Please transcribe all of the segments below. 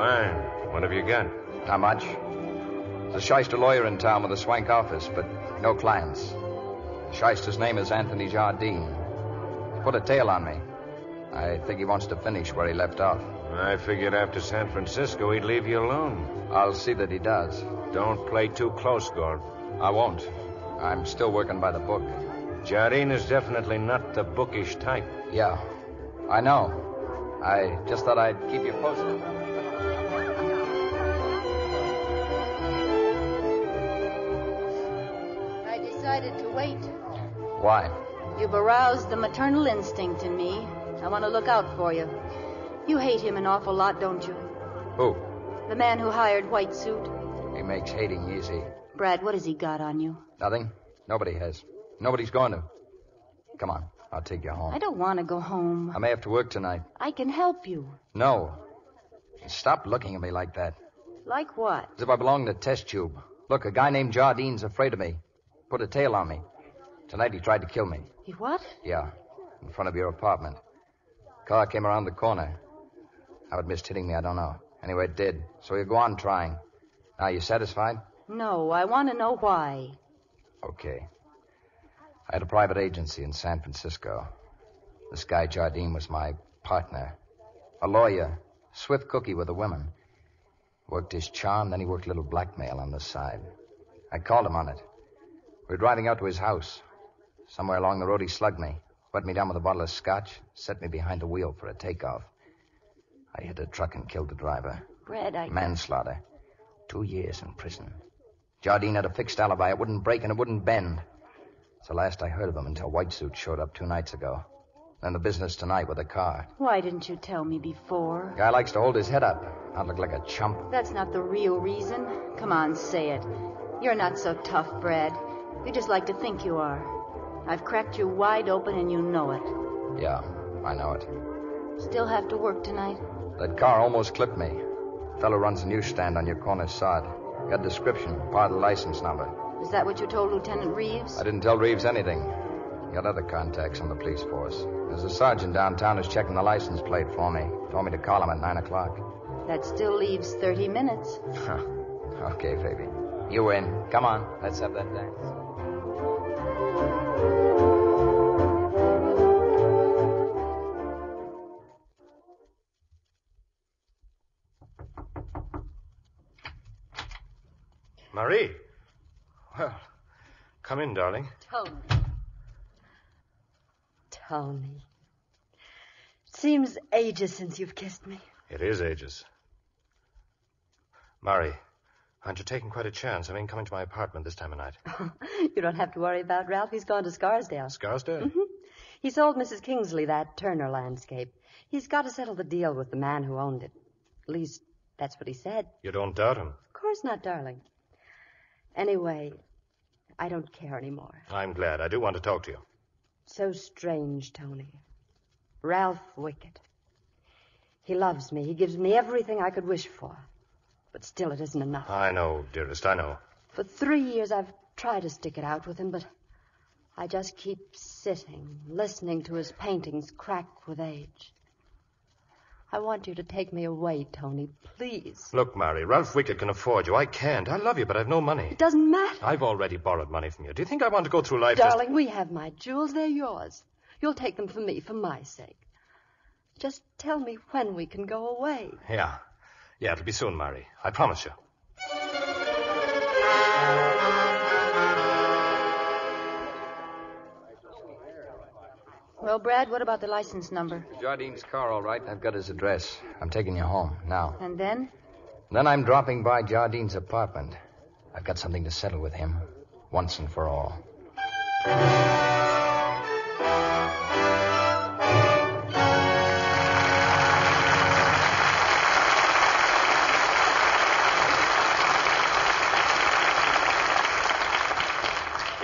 Fine. What have you got? Not much. There's a shyster lawyer in town with a swank office, but no clients. The shyster's name is Anthony Jardine. He put a tail on me. I think he wants to finish where he left off. I figured after San Francisco he'd leave you alone. I'll see that he does. Don't play too close, Gord. I won't. I'm still working by the book. Jardine is definitely not the bookish type. Yeah, I know. I just thought I'd keep you posted. I decided to wait. Why? You've aroused the maternal instinct in me. I want to look out for you. You hate him an awful lot, don't you? Who? The man who hired White Suit. He makes hating easy. Brad, what has he got on you? Nothing. Nobody has. Nobody's going to. Come on. I'll take you home. I don't want to go home. I may have to work tonight. I can help you. No. Stop looking at me like that. Like what? As if I belonged to a test tube. Look, a guy named Jardine's afraid of me. Put a tail on me. Tonight he tried to kill me. He what? Yeah. In front of your apartment. Car came around the corner. How it missed hitting me, I don't know. Anyway, it did. So you go on trying. Now, you satisfied? No, I want to know why. Okay. I had a private agency in San Francisco. This guy Jardine was my partner. A lawyer. Swift cookie with the women. Worked his charm, then he worked a little blackmail on the side. I called him on it. We were driving out to his house. Somewhere along the road he slugged me. Wet me down with a bottle of scotch. Set me behind the wheel for a takeoff. I hit a truck and killed the driver. Brad, Manslaughter. 2 years in prison. Jardine had a fixed alibi. It wouldn't break and it wouldn't bend. It's the last I heard of him until White Suit showed up 2 nights ago. Then the business tonight with a car. Why didn't you tell me before? Guy likes to hold his head up. Not look like a chump. That's not the real reason. Come on, say it. You're not so tough, Brad. You just like to think you are. I've cracked you wide open and you know it. Yeah, I know it. Still have to work tonight? That car almost clipped me. Fellow runs a newsstand on your corner sod. Got description, part of the license number. Is that what you told Lieutenant Reeves? I didn't tell Reeves anything. He got other contacts on the police force. There's a sergeant downtown who's checking the license plate for me. Told me to call him at 9 o'clock. That still leaves 30 minutes. Okay, baby. You win. Come on, let's have that dance. Marie. Well, come in, darling. Tony. Seems ages since you've kissed me. It is ages. Marie, aren't you taking quite a chance? I mean, coming to my apartment this time of night. You don't have to worry about Ralph. He's gone to Scarsdale. Scarsdale? Mm-hmm. He sold Mrs. Kingsley that Turner landscape. He's got to settle the deal with the man who owned it. At least, that's what he said. You don't doubt him? Of course not, darling. Anyway, I don't care anymore. I'm glad. I do want to talk to you. So strange, Tony. Ralph Wickett. He loves me. He gives me everything I could wish for. But still, it isn't enough. I know, dearest, I know. For 3 years, I've tried to stick it out with him, but I just keep sitting, listening to his paintings crack with age. I want you to take me away, Tony, please. Look, Mary, Ralph Wickett can afford you. I can't. I love you, but I've no money. It doesn't matter. I've already borrowed money from you. Do you think I want to go through life Darling, we have my jewels. They're yours. You'll take them for me, for my sake. Just tell me when we can go away. Yeah. Yeah, it'll be soon, Mary. I promise you. Well, Brad, what about the license number? Jardine's car, all right. I've got his address. I'm taking you home now. And then? Then I'm dropping by Jardine's apartment. I've got something to settle with him, once and for all.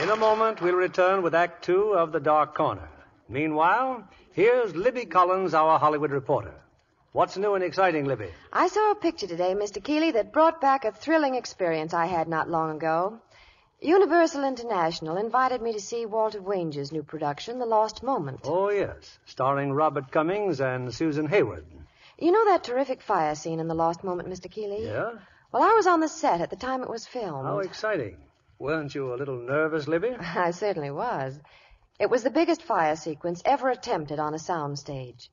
In a moment, we'll return with Act 2 of The Dark Corner. Meanwhile, here's Libby Collins, our Hollywood reporter. What's new and exciting, Libby? I saw a picture today, Mr. Keeley, that brought back a thrilling experience I had not long ago. Universal International invited me to see Walter Wanger's new production, The Lost Moment. Oh, yes. Starring Robert Cummings and Susan Hayward. You know that terrific fire scene in The Lost Moment, Mr. Keeley? Yeah? Well, I was on the set at the time it was filmed. How exciting. Weren't you a little nervous, Libby? I certainly was. It was the biggest fire sequence ever attempted on a soundstage.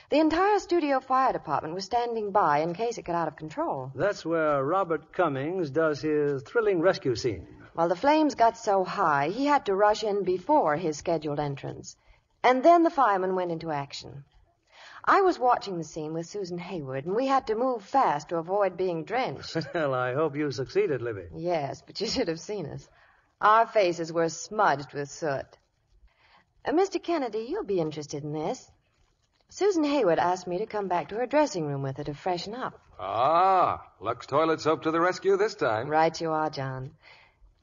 The entire studio fire department was standing by in case it got out of control. That's where Robert Cummings does his thrilling rescue scene. Well, the flames got so high, he had to rush in before his scheduled entrance. And then the firemen went into action. I was watching the scene with Susan Hayward, and we had to move fast to avoid being drenched. Well, I hope you succeeded, Libby. Yes, but you should have seen us. Our faces were smudged with soot. Mr. Kennedy, you'll be interested in this. Susan Hayward asked me to come back to her dressing room with her to freshen up. Ah, Lux toilet soap to the rescue this time. Right you are, John.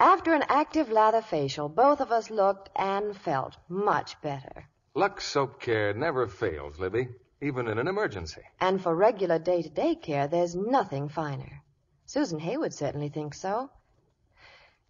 After an active lather facial, both of us looked and felt much better. Lux soap care never fails, Libby, even in an emergency. And for regular day-to-day care, there's nothing finer. Susan Hayward certainly thinks so.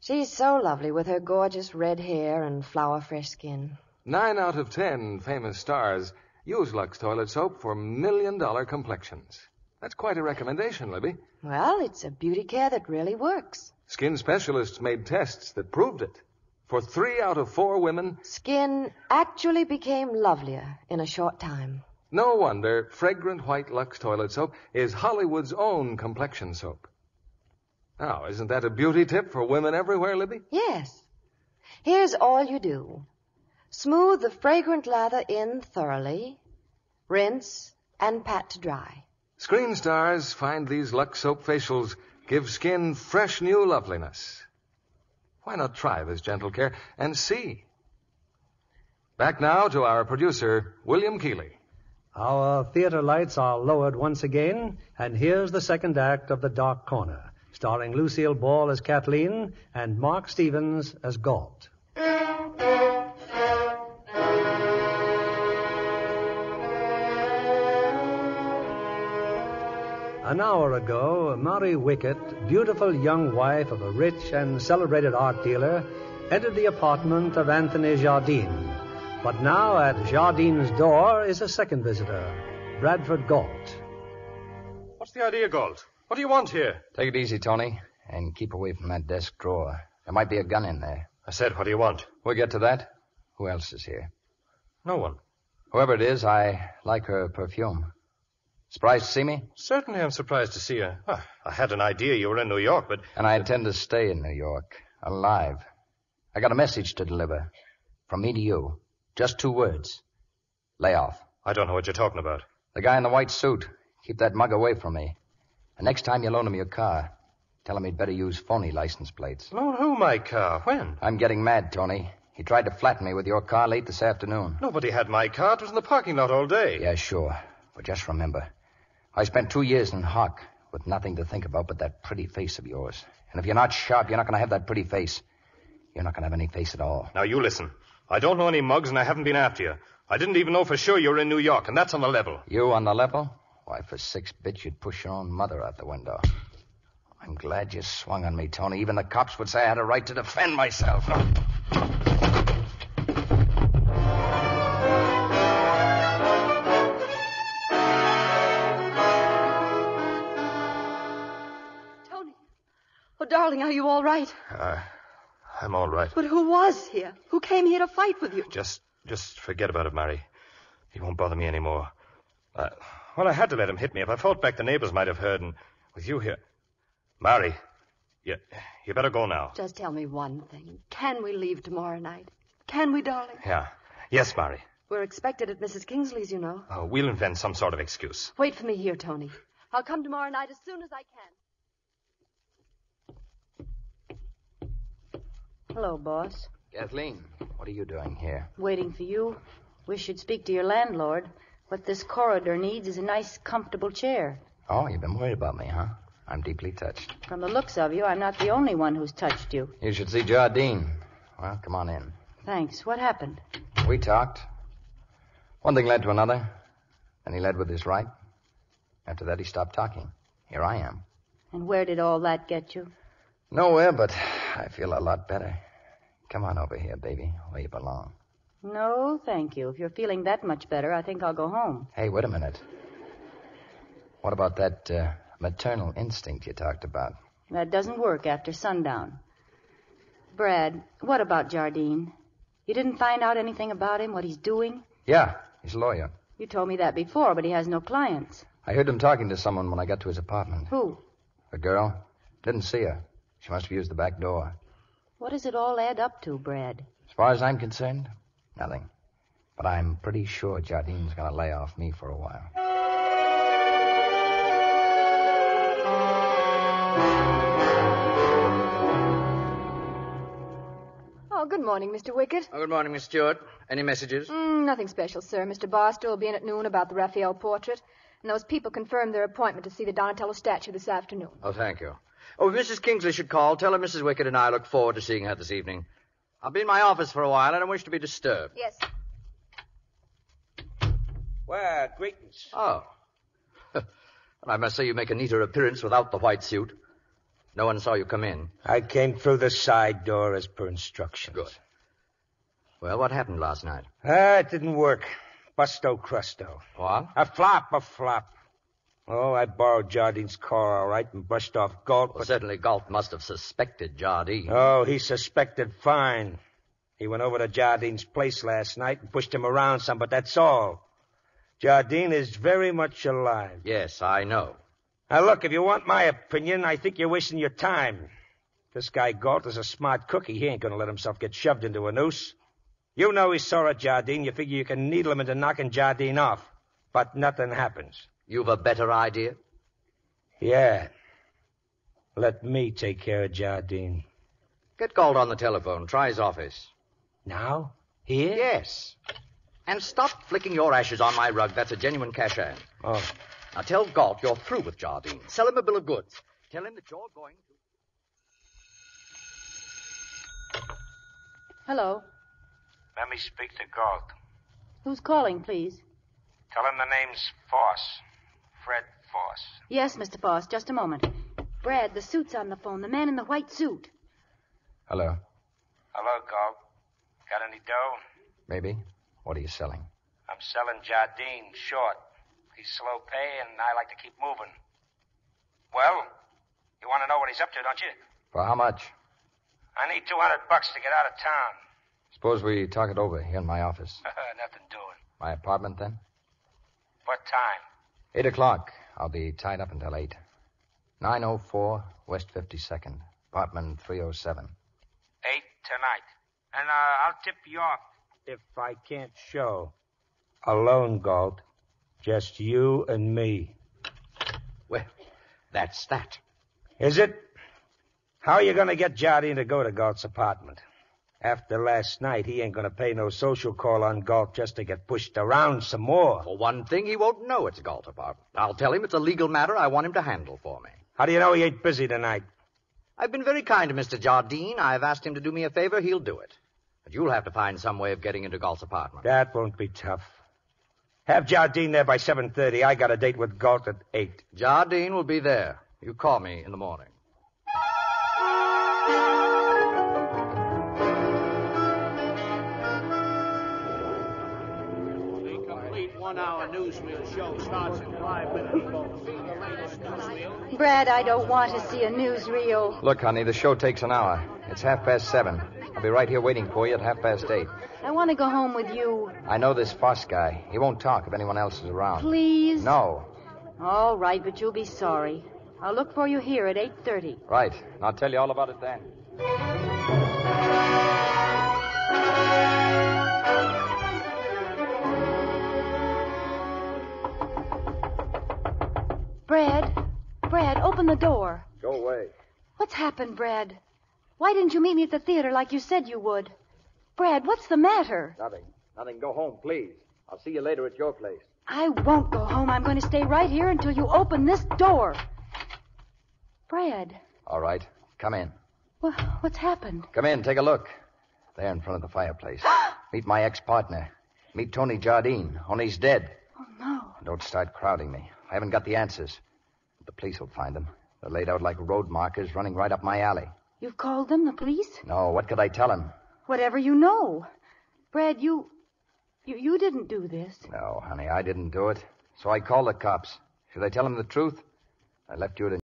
She's so lovely with her gorgeous red hair and flower-fresh skin. 9 out of 10 famous stars use Lux toilet soap for million-dollar complexions. That's quite a recommendation, Libby. Well, it's a beauty care that really works. Skin specialists made tests that proved it. For 3 out of 4 women, Skin actually became lovelier in a short time. no wonder fragrant white Lux toilet soap is Hollywood's own complexion soap. Now, isn't that a beauty tip for women everywhere, Libby? Yes. Here's all you do. Smooth the fragrant lather in thoroughly, rinse, and pat to dry. Screen stars find these Lux soap facials give skin fresh new loveliness. Why not try this gentle care and see? Back now to our producer, William Keeley. Our theater lights are lowered once again, and here's the second act of The Dark Corner, starring Lucille Ball as Kathleen and Mark Stevens as Galt. An hour ago, Mary Wickett, beautiful young wife of a rich and celebrated art dealer, entered the apartment of Anthony Jardine. But now at Jardine's door is a second visitor, Bradford Galt. What's the idea, Galt? What do you want here? Take it easy, Tony, and keep away from that desk drawer. There might be a gun in there. I said, what do you want? We'll get to that. Who else is here? No one. Whoever it is, I like her perfume. Surprised to see me? Certainly I'm surprised to see you. Ah, I had an idea you were in New York, but... And I intend to stay in New York, alive. I got a message to deliver. From me to you. Just 2 words. Lay off. I don't know what you're talking about. The guy in the white suit. Keep that mug away from me. The next time you loan him your car, tell him he'd better use phony license plates. Loan who my car? When? I'm getting mad, Tony. He tried to flatten me with your car late this afternoon. Nobody had my car. It was in the parking lot all day. Yeah, sure. But just remember, I spent 2 years in Hock with nothing to think about but that pretty face of yours. And if you're not sharp, you're not going to have that pretty face. You're not going to have any face at all. Now, you listen. I don't know any mugs, and I haven't been after you. I didn't even know for sure you were in New York, and that's on the level. You on the level? Why, for 6 bits, you'd push your own mother out the window. I'm glad you swung on me, Tony. Even the cops would say I had a right to defend myself. Oh, darling, are you all right? I'm all right. But who was here? Who came here to fight with you? Just forget about it, Mary. He won't bother me anymore. Well, I had to let him hit me. If I fought back, the neighbors might have heard, and with you here... Mary, you better go now. Just tell me one thing. Can we leave tomorrow night? Can we, darling? Yeah. Yes, Mary. We're expected at Mrs. Kingsley's, you know. We'll invent some sort of excuse. Wait for me here, Tony. I'll come tomorrow night as soon as I can. Hello, boss. Kathleen, what are you doing here? Waiting for you. Wish you'd speak to your landlord. What this corridor needs is a nice, comfortable chair. Oh, you've been worried about me, huh? I'm deeply touched. From the looks of you, I'm not the only one who's touched you. You should see Jardine. Well, come on in. Thanks. What happened? We talked. One thing led to another. Then he led with his right. After that, he stopped talking. Here I am. And where did all that get you? Nowhere, but I feel a lot better. Come on over here, baby, where you belong. No, thank you. If you're feeling that much better, I think I'll go home. Hey, wait a minute. What about that maternal instinct you talked about? That doesn't work after sundown. Brad, what about Jardine? You didn't find out anything about him, what he's doing? Yeah, he's a lawyer. You told me that before, but he has no clients. I heard him talking to someone when I got to his apartment. Who? A girl. Didn't see her. She must have used the back door. What does it all add up to, Brad? As far as I'm concerned, nothing. But I'm pretty sure Jardine's going to lay off me for a while. Oh, good morning, Mr. Wickett. Oh, good morning, Miss Stewart. Any messages? Nothing special, sir. Mr. Barstow will be in at noon about the Raphael portrait. And those people confirmed their appointment to see the Donatello statue this afternoon. Oh, thank you. Oh, if Mrs. Kingsley should call, tell her Mrs. Wickett and I look forward to seeing her this evening. I'll be in my office for a while. I don't wish to be disturbed. Yes. Well, greetings. Oh. I must say you make a neater appearance without the white suit. No one saw you come in. I came through the side door as per instructions. Good. Well, what happened last night? It didn't work. Busto crusto. What? A flop. Oh, I borrowed Jardine's car, all right, and brushed off Galt, Well, certainly Galt must have suspected Jardine. Oh, he suspected fine. He went over to Jardine's place last night and pushed him around some, but that's all. Jardine is very much alive. Yes, I know. Now, look, if you want my opinion, I think you're wasting your time. This guy Galt is a smart cookie. He ain't going to let himself get shoved into a noose. You know he saw at Jardine. You figure you can needle him into knocking Jardine off. But nothing happens. You've a better idea? Yeah. Let me take care of Jardine. Get Galt on the telephone. Try his office. Now? Here? Yes. And stop flicking your ashes on my rug. That's a genuine cash hand. Oh. Now tell Galt you're through with Jardine. Sell him a bill of goods. Tell him that you're going to... Hello. Let me speak to Galt. Who's calling, please? Tell him the name's Foss. Fred Foss. Yes, Mr. Foss, just a moment. Brad, the suit's on the phone. The man in the white suit. Hello. Hello, Galt. Got any dough? Maybe. What are you selling? I'm selling Jardine short. He's slow pay, and I like to keep moving. Well, you want to know what he's up to, don't you? For how much? I need $200 to get out of town. Suppose we talk it over here in my office. Nothing doing. My apartment, then? What time? 8 o'clock. I'll be tied up until 8. 904 West 52nd. Apartment 307. 8 tonight. And I'll tip you off. If I can't show. Alone, Galt. Just you and me. Well, that's that. Is it? How are you going to get Jardine to go to Galt's apartment? After last night, he ain't going to pay no social call on Galt just to get pushed around some more. For one thing, he won't know it's Galt apartment. I'll tell him it's a legal matter I want him to handle for me. How do you know he ain't busy tonight? I've been very kind to Mr. Jardine. I've asked him to do me a favor. He'll do it. But you'll have to find some way of getting into Galt's apartment. That won't be tough. Have Jardine there by 7:30. I got a date with Galt at 8. Jardine will be there. You call me in the morning. The complete one-hour newsreel show starts in 5 minutes, folks. The latest newsreel. Brad, I don't want to see a newsreel. Look, honey, the show takes an hour. It's 7:30. I'll be right here waiting for you at 8:30. I want to go home with you. I know this Foss guy. He won't talk if anyone else is around. Please? No. All right, but you'll be sorry. I'll look for you here at 8:30. Right. And I'll tell you all about it then. Brad, open the door. Go away. What's happened, Brad? Why didn't you meet me at the theater like you said you would? Brad, what's the matter? Nothing. Go home, please. I'll see you later at your place. I won't go home. I'm going to stay right here until you open this door. Brad. All right. Come in. What's happened? Come in. Take a look. There in front of the fireplace. Meet my ex-partner. Meet Tony Jardine. Only he's dead. Oh, no. Don't start crowding me. I haven't got the answers. The police will find them. They're laid out like road markers running right up my alley. You've called them, the police? No, what could I tell them? Whatever you know. Brad, you didn't do this. No, honey, I didn't do it. So I called the cops. Should I tell him the truth? I left you at a